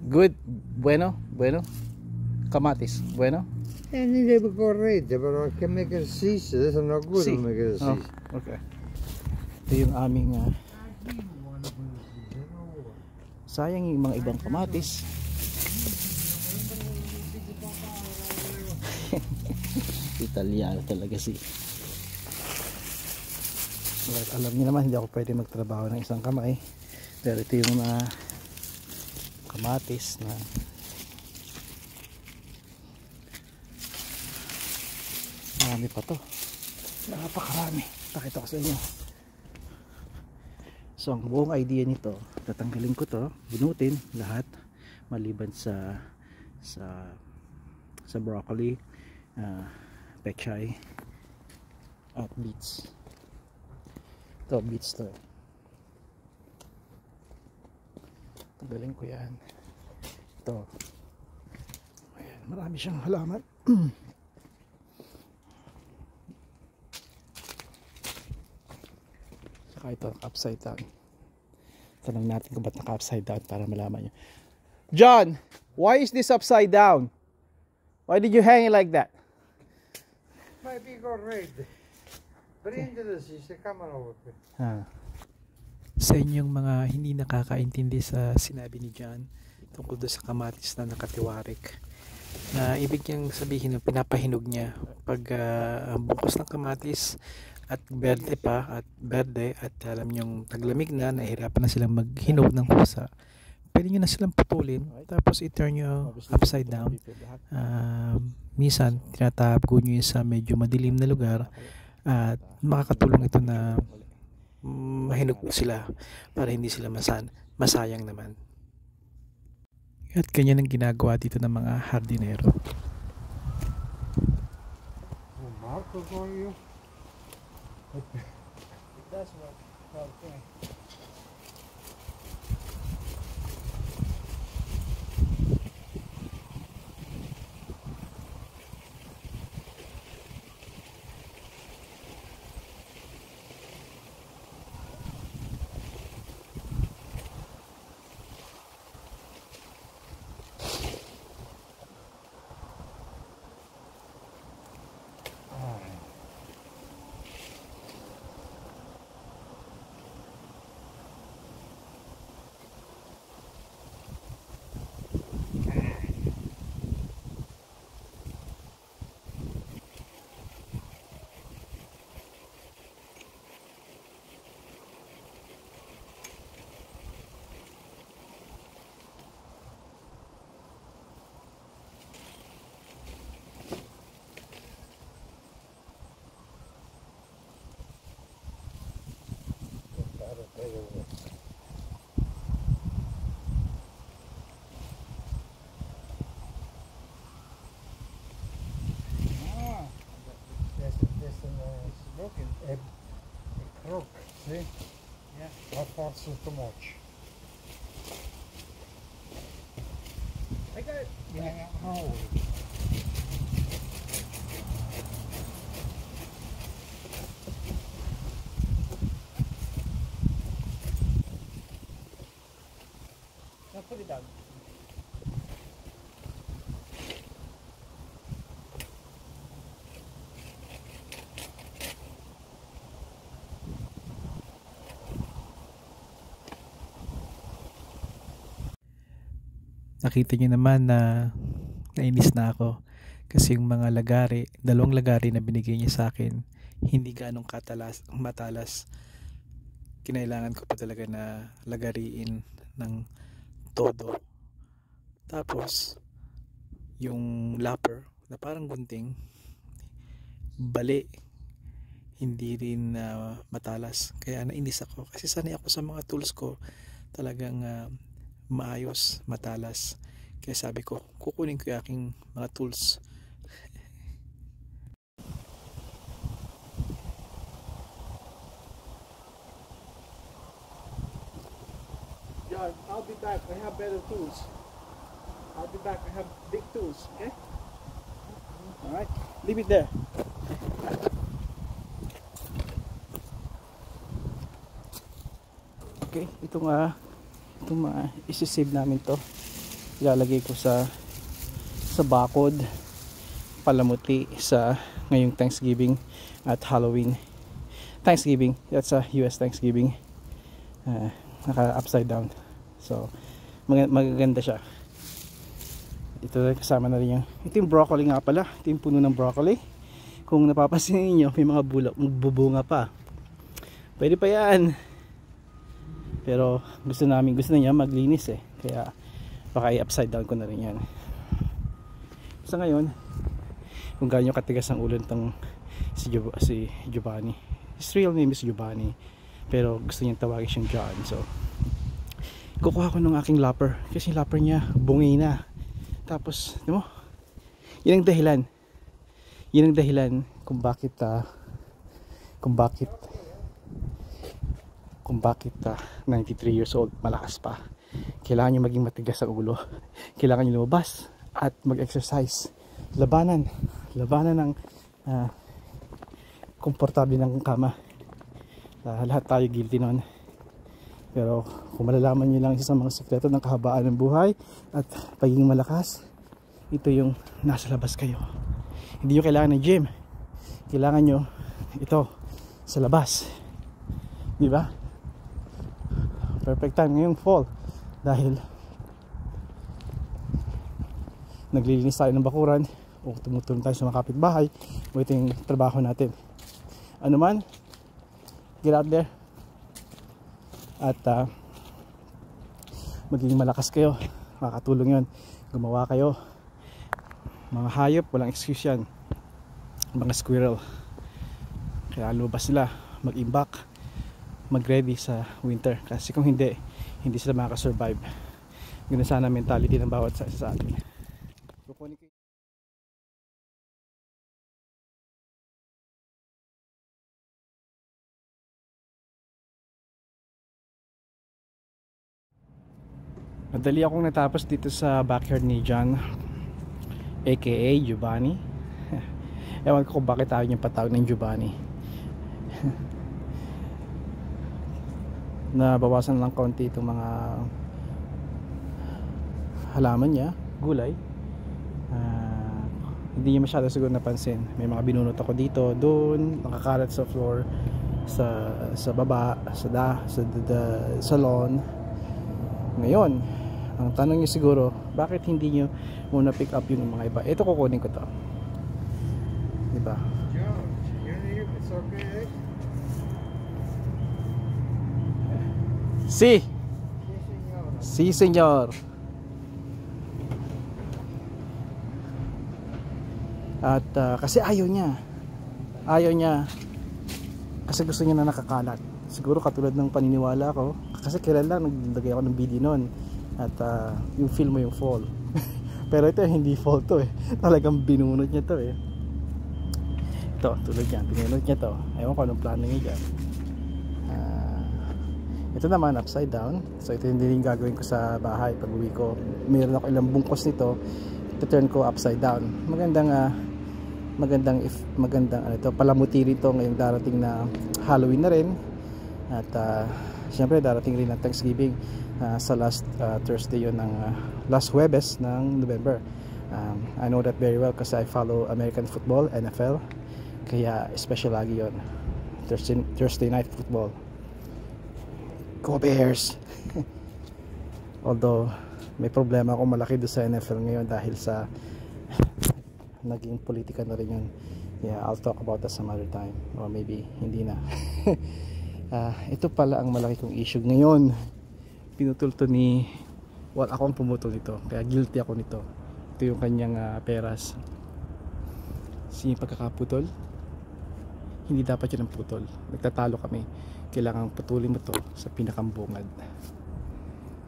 Good. Bueno. Kamatis. Bueno. Hindi deve corrente, però che make it cease. Adesso non good Si. to make it Oh, cease. okay. Ito yung aming sayang yung mga ibang kamatis. Italiano talaga si. Well, alam niyo naman hindi ako pwede magtrabaho ng isang kamay. Pero ito yung kamatis na marami pa to. Napakarami. Pakita ko sa inyo. So ang buong idea nito, tatanggalin ko to, bunutin lahat maliban sa broccoli, pechay at beets. Ito beets to. Tanggalin ko yan. Ito. Ayan, marami siyang halaman. Saka ito upside down. Tanong natin kung ba't naka-upside down para malaman nyo. John, why is this upside down? Why did you hang it like that? Might be corrente. Prendere si camera over. Sa inyong mga hindi nakakaintindi sa sinabi ni John tungkol doon sa kamatis na nakatiwarik, na ibig niyang sabihin na pinapahinog niya pag bukas ng kamatis at berde at alam niyong taglamig na, nahihirapan na silang maghinog ng kusa, pwede nyo na silang putulin tapos i-turn nyo upside down. Minsan tinatago nyo yun sa medyo madilim na lugar at makakatulong ito na mahinog sila para hindi sila masayang naman. At ganyan ang ginagawa dito ng mga hardinero. Marco con you. That's what. Okay. A crook, see? Yeah. Not force too much. I got it. Yeah, oh. Now put it down. Nakita nyo naman na nainis na ako kasi yung mga lagari, 2 lagari na binigay niya sa akin, hindi ganong matalas. Kinailangan ko pa talaga na lagariin ng todo. Tapos yung lapper na parang gunting, bali, hindi rin matalas. Kaya nainis ako kasi sanay ako sa mga tools ko talagang maayos, matalas. Kaya sabi ko, kukunin ko yung aking mga tools. John, I'll be back. I have better tools. I'll be back. I have big tools. Okay? Alright. Leave it there. Okay. Itong isi-save namin to. ilalagay ko sa bakod, palamuti sa ngayong Thanksgiving at Halloween. Thanksgiving, that's a US Thanksgiving. Naka upside down, so magaganda siya. Ito kasama na rin ito yung broccoli nga pala. Ito yung puno ng broccoli. Kung napapansin niyo, may mga bubunga pa. Pwede pa yan, pero gusto na niya maglinis eh, kaya baka i-upside down ko na rin yan. Sa ngayon, kung gaano katigas ang ulo nitong si Giovanni. His real name is Giovanni, pero gusto niyang tawagin siyang John. So kukuha ko ng aking lapper, kasi yung lapper niya bungi na. Tapos di mo, yun ang dahilan kung bakit 93 years old, malakas pa. Kailangan nyo maging matigas ang ulo, kailangan nyo lumabas at mag-exercise, labanan ng komportable ng kama. Lahat tayo guilty nun, pero kung malalaman nyo lang isa sa mga sikreto ng kahabaan ng buhay at pagiging malakas, ito yung nasa labas kayo. Hindi nyo kailangan ng gym, kailangan nyo ito sa labas, di ba? Perfect time ngayong fall, dahil naglilinis tayo ng bakuran o tumutulong tayo sa mga kapitbahay, o ito yung trabaho natin. Ano man, get out there at magiging malakas kayo. Makakatulong yun, gumawa kayo. Mga hayop, walang excuse yan. Mga squirrel, kaya lumabas sila, mag-imbak, mag-ready sa winter, kasi kung hindi sila makaka-survive. Ganun sana mentality ng bawat isa sa atin. Madali akong natapos dito sa backyard ni John, aka Giovanni. Ewan ko kung bakit tayo yung patawag ng Giovanni. Nabawasan lang konti itong mga halaman niya, gulay. Hindi niya masyado siguro napansin. May mga binunot ako dito, doon, nakakalat sa floor, sa baba, sa lawn. Ngayon, ang tanong niyo siguro, bakit hindi niyo muna pick up yung mga iba? Ito, kukunin ko to, diba? John, it's okay. Si senyor. At kasi ayaw niya kasi gusto niya na nakakalat. Siguro katulad ng paniniwala ko, kasi kailan lang naglagay ako ng video noon, at yung feel mo yung fall. Pero ito hindi fall to eh, talagang binunot niya to eh. Ito, tulad yan, binunot niya to. Ewan ko anong plano niya dyan. Ito naman upside down, so ito yung din gagawin ko sa bahay pag uwi ko. Meron ako ilang bungkos nito, ito-turn ko upside down. Magandang ito, palamuti rin to ngayong darating na Halloween na rin. At syempre darating rin ang Thanksgiving sa last Thursday yun ng last Huwebes ng November. I know that very well kasi I follow American football, NFL, kaya special lagi yun, Thursday night football. Go Bears! Although may problema akong malaki doon sa NFL ngayon dahil sa naging politika na rin yun. Yeah, I'll talk about that some other time, or maybe hindi na. Ito pala ang malaki kong issue ngayon. Pinutol to ni, well, ako ang pumutol nito, kaya guilty ako nito. Ito yung kanyang peras. Yung pagkakaputol, hindi dapat yun ang putol. Nagtatalo kami, kailangan putulin mo to sa pinakambungad.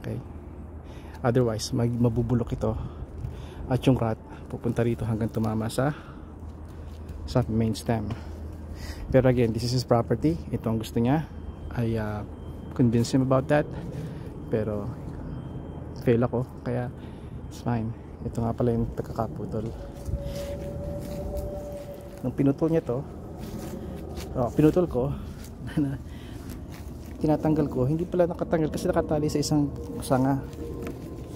Okay, otherwise mabubulok ito, at yung rat pupunta rito hanggang tumama sa main stem. Pero again, this is his property, ito ang gusto niya. I convince him about that, pero fail ako, kaya it's fine. Ito nga pala yung pagkakaputol. Nung pinutol niya to, pinutol ko tinatanggal ko, hindi pala nakatanggal kasi nakatali sa isang sanga.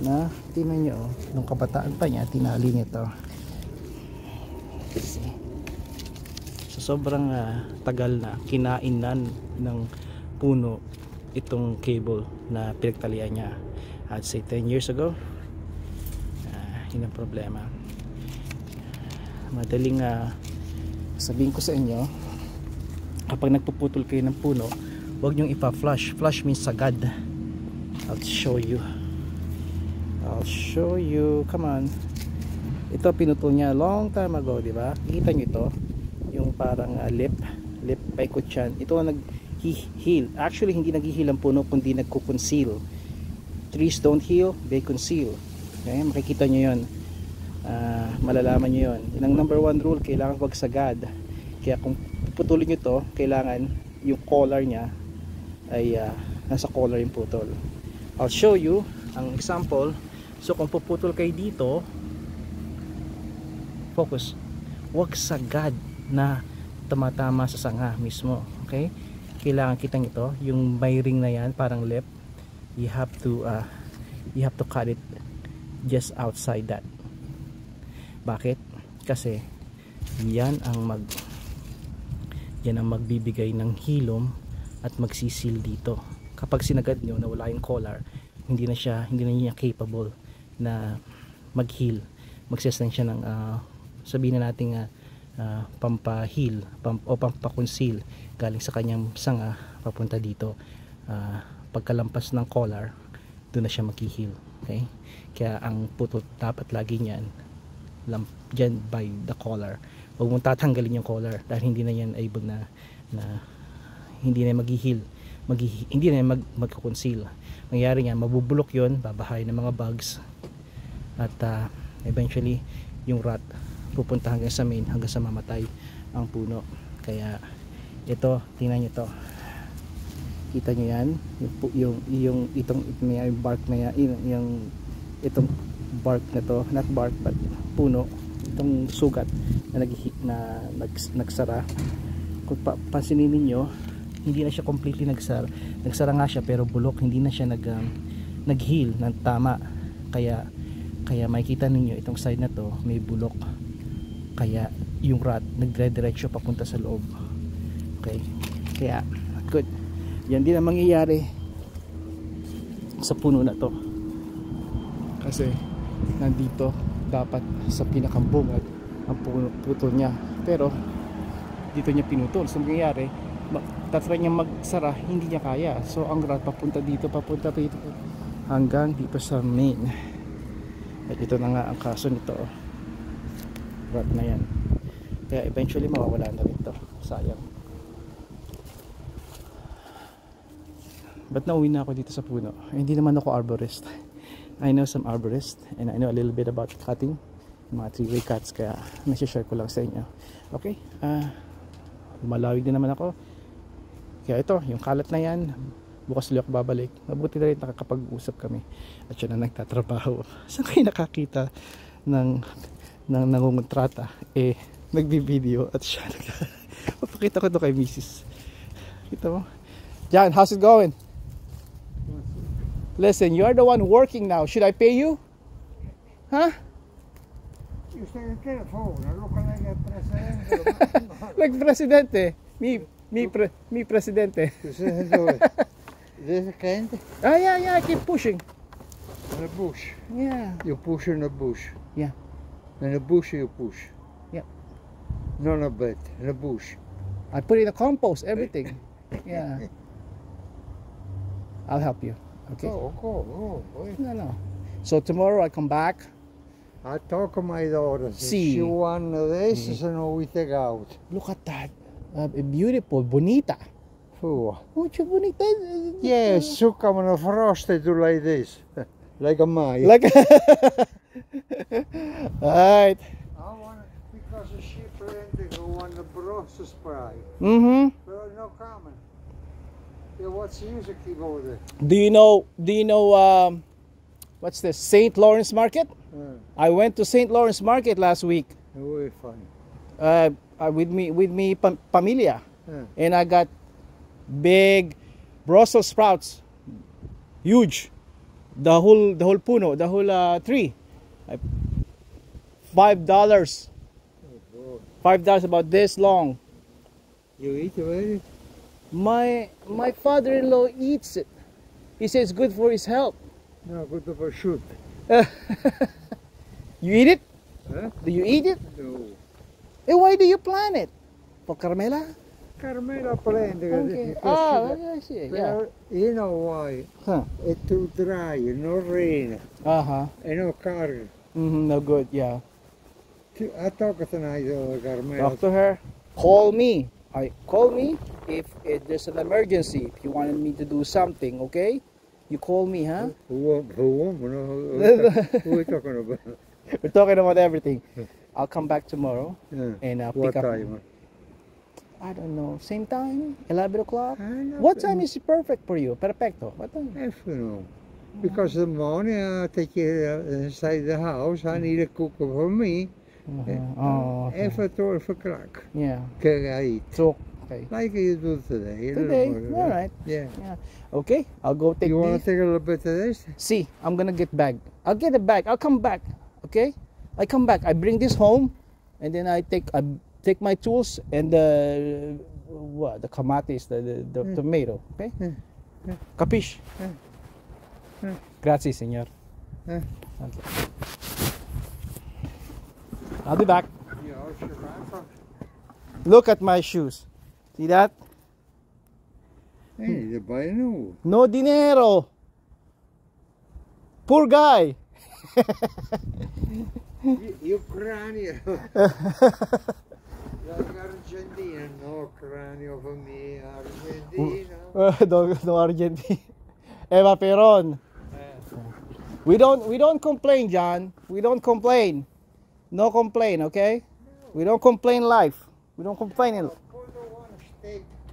na tingnan nyo, nung kabataan pa niya tinali nito. So sobrang tagal na kinainan ng puno itong cable na pinagtalian niya. I'd say 10 years ago. Yun ang problema. Madaling sabihin ko sa inyo, kapag nagpuputol kayo ng puno, huwag nyong ipa-flush. Flush means sagad. I'll show you. Come on. Ito pinutol niya long time ago, di ba? Kita nyo ito, yung parang lip paikot yan. Ito ang nag-heal. Actually hindi nag-heal ang puno kundi nagko-conceal. Trees don't heal, they conceal. Okay? Makikita nyo yun. Malalaman nyo yun. Yun ang number 1 rule, kailangan wag sagad. Kaya kung putulin nyo to, kailangan yung collar nya ay nasa collar yung putol. I'll show you ang example. So kung puputol kayo dito, focus, wag sagad na tumatama sa sanga mismo. Okay? Kailangan kita nito, yung may ring na yan, parang lip, you have to cut it just outside that. Bakit? Kasi yan ang magbibigay ng hilom at magsisil dito. Kapag sinagad nyo na wala yung collar, hindi na niya capable na mag-heal. Magsasend siya ng sabihin na natin pampahil o pampakonceal galing sa kanyang sanga papunta dito. Pagkalampas ng collar, doon na siya mag-heal. Okay? Kaya ang putot dapat lagi niyan dyan by the collar. Huwag mong tatanggalin yung collar dahil hindi na yan able na hindi na mag-heal, hindi na mag-conceal. Mangyari yan, mabubulok yon, babahay ng mga bugs, at eventually yung rat pupunta hanggang sa main, hanggang sa mamatay ang puno. Kaya ito, tingnan nyo to, kita nyo yan, yung bark na yan, itong bark na to, not bark but puno, itong sugat na nagsara. Kung pansinin niyo, hindi na siya completely nagsara nga siya pero bulok, hindi na siya nag-heal ng tama. Kaya makikita ninyo itong side na to may bulok, kaya yung rat nagdire-diretso papunta sa loob. Okay, kaya good, yan din ang mangyayari sa puno na to, kasi nandito dapat sa pinakang bungad ang putol niya, pero dito niya pinutol. So mangyayari, tatry niya magsara, hindi niya kaya. So ang rat papunta dito hanggang dito sa main. At ito na nga ang kaso nito, rat na yan. Kaya eventually mawawala na rin to. Sayang. Ba't nauwi na ako dito sa puno? Hindi naman ako arborist. I know some arborists and I know a little bit about cutting, mga 3-way cuts, kaya nasi-share ko lang sa inyo. Okay, malawig din naman ako. Kaya ito, yung kalat na yan, bukas ulit ako babalik. Mabuti na rin nakakapag-usap kami at siya na nagtatrabaho. Saan kayo nakakita ng nangungontrata? Nagbibideo at siya papakita ko doon kay Mrs. Kita mo? John, how's it going? Listen, you're the one working now. Should I pay you? Huh? You stay on telephone. I look like a president. Like presidente. Me presidente. This kind? Yeah, I keep pushing. In a bush. Yeah. You push in a bush. Yeah. In a bush you push. Yeah. Not a bed. In a bush. I put in the compost, everything. Yeah. I'll help you. Okay. Go. No. So tomorrow I come back. I talk to my daughter. See. She won this, and we take out. Look at that. Beautiful, bonita. Oh. Mucho bonita. Yes, so come on a frosted to like this. Like a Maya. Like Alright. I want it because she planted who won the Brussels spray. Mm-hmm. But no comment. Yeah, what's the use of keep over there? Do you know what's this? St. Lawrence Market? I went to St. Lawrence Market last week. Very fun. With me pamilya. And I got big Brussels sprouts. Huge. The whole puno, the whole tree. $5. $5 about this long. You eat already? My father-in-law eats it. He says it's good for his health. No, good for shoot. You eat it? Huh? Do you eat it? No. Why do you plant it? For Carmela? Carmela prende. Okay. I see. Yeah. You know why? Huh. It's too dry, no rain, Uh-huh. and no car. No good, yeah. I talk tonight to Carmela. Talk to her. Call me. Call me if there's an emergency. If you wanted me to do something, okay? You call me, huh? Who are we talking about? We're talking about everything. I'll come back tomorrow Yeah. and What pick up. time? I don't know. Same time? 11 o'clock? I know. What time is perfect for you? Perfecto. What time? Afternoon. Because the morning I take it inside the house. I need a cook for me. Oh, okay. After 12 o'clock. Yeah. Can I eat? So, okay. Like you do today. Today? All right. Yeah. Okay, I'll go take You want this. to take a little bit of this? See, I'm gonna get back. I'll get it back. I'll come back. Okay? I come back. I bring this home, and then I take my tools and the kamatis, the tomato. Okay? Capiche? Grazie, signor. Okay. I'll be back. Look at my shoes. See that? Hey, the buy new. No dinero. Poor guy. Ukrainian. Like Argentina, no Ukrainian for me. Argentina. No Argentina. Eva Peron. We don't complain, John. We don't complain. No complain, okay? We don't complain life. We don't complain in life.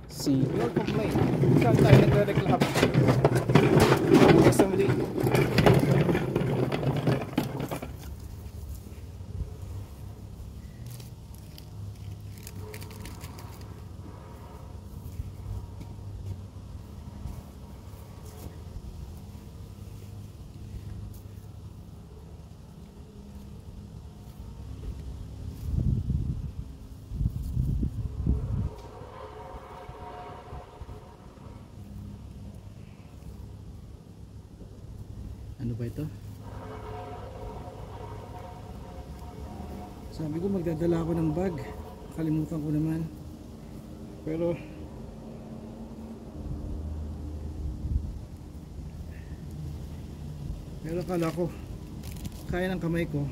See, we don't complain. Saan tayo nagre-reklamo? Hanggang sa muli. Ano ba ito? Sabi ko magdadala ako ng bag. Kalimutan ko naman. Pero akala ko kaya ng kamay ko.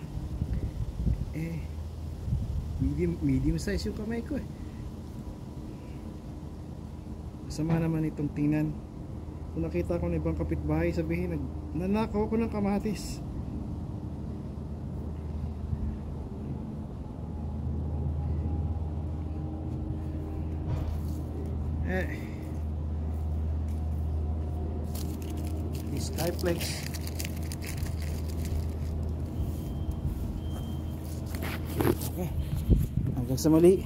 Medium size yung kamay ko eh. Masama naman itong tingnan. Kung nakita ko ng ibang kapitbahay, sabihin nanakaw ko ng kamatis. Skyflex. Okay. Hanggang sa muli.